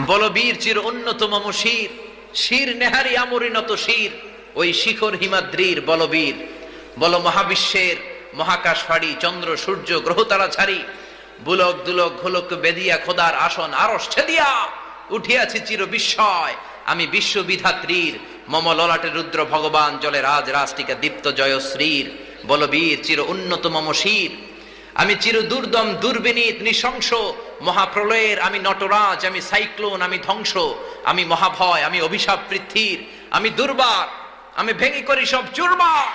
বলবীর চির অন্যতম শির, শির নেহারি আমরিনত শির, ওই শিখর হিমাদ্রির বলবীর। বল মহাবিশ্বের মহাকাশ ফাড়ি, চন্দ্র সূর্য গ্রহ তারা ছাড়ি, বুলক দুলক ঘোলক বেদিয়া খোদার আসন আরশ ছেদিয়া উঠিয়াছি চির বিস্ময়, আমি বিশ্ববিধাত্রীর। মম ললাটে রুদ্র ভগবান জলে রাজ রাষ্ট্রিকা দীপ্ত জয়শ্রীর। বলবীর চির উন্নত মম শির, আমি চির দুর্দম দুর্বিনীত নৃশংস মহাপ্রলয়ের, আমি নটরাজ, আমি সাইক্লোন, আমি ধ্বংস, আমি মহাভয়, আমি অভিশাপ পৃথ্বীর, আমি দুর্বার, আমি ভেঙে করি সব চুরমার,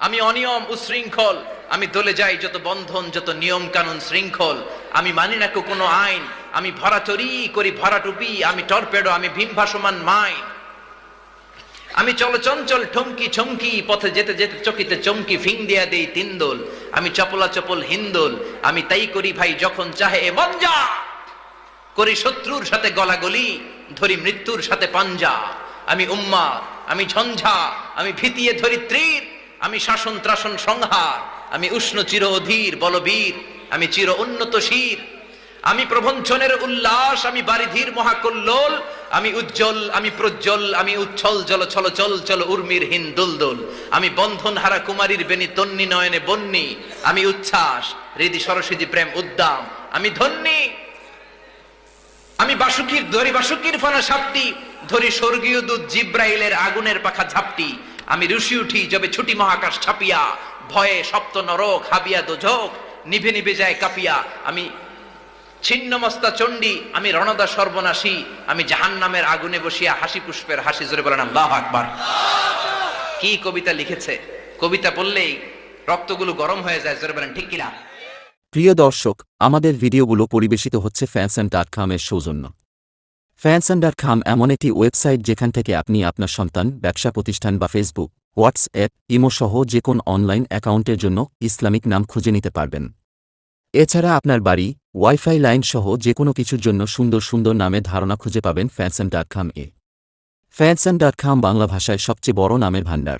আমি অনিয়ম উশৃঙ্খল, আমি দলে যাই যত বন্ধন, যত নিয়ম কানুন শৃঙ্খল, আমি মানি না কোনো আইন, আমি ভরাচরি করি ভরাটুপি, আমি টর্পেডো, আমি ভীম ভাসমান মাইন, আমি চলচঞ্চল ঠমকি ছমকি, পথে যেতে যেতে চকিতে চমকি ফিং দিয়া দেই তিনদোল, আমি চপলা চপল হিন্দোল, আমি তাই করি ভাই যখন চাহে এ মঞ্জা, করি শত্রুর সাথে গলাগলি, ধরি মৃত্যুর সাথে পাঞ্জা, আমি উম্মাদ, আমি ঝঞ্ঝা, আমি ভিতিয়ে ধরি তীর, আমি শাসন ত্রাসন সংহার, আমি উষ্ণ চির অধীর বলবীর, আমি চির উন্নত শির, আমি প্রভঞ্চনের উল্লাস, আমি বারিধির মহাকল্লোল, আমি উজ্জ্বল, আমি প্রজ্জ্বল, আমি উচ্ছল জল ছল চল চল উর্মির হিন দুলদুল, আমি বন্ধন হারা কুমারীর বেনি তন্নি নয়নে বন্নি, আমি উচ্ছ্বাস হৃদি সরস্বতী প্রেম উদ্দাম, আমি ধন্যী, আমি বাসুকির ধরি বাসুকির ফানা সাপটি, ধরি স্বর্গীয় দূত জিব্রাইলের আগুনের পাখা ঝাপটি, আমি রুশি উঠি যবে ছুটি মহাকাশ ছাপিয়া, ভয়ে সপ্ত নরক হাবিয়া দোজক নিভে নিভে যায় কাঁপিয়া, আমি ছিন্নমস্তা চণ্ডী, আমি রণদা সর্বনাশী, আমি জাহান্নামের আগুনে বসিয়া হাসি পুষ্পের হাসি, জোরে বলেন আল্লাহু আকবার। কি কবিতা লিখেছে! কবিতা বললেই রক্তগুলো গরম হয়ে যায়, জোরে বলেন ঠিক কিনা? প্রিয় দর্শক, আমাদের ভিডিওগুলো পরিবেশিত হচ্ছে fansan.com এর সৌজন্য। fansan.com এমন একটি ওয়েবসাইট যেখান থেকে আপনি আপনার সন্তান, ব্যবসা প্রতিষ্ঠান বা ফেসবুক, হোয়াটসঅ্যাপ, ইমো সহ যে কোন অনলাইন অ্যাকাউন্টের জন্য ইসলামিক নাম খুঁজে নিতে পারবেন। এছাড়া আপনার বাড়ি, ওয়াইফাই লাইন সহ যে কোনো কিছুর জন্য সুন্দর সুন্দর নামে ধারণা খুঁজে পাবেন fansan.com এ। fansan.com বাংলা ভাষায় সবচেয়ে বড় নামের ভান্ডার।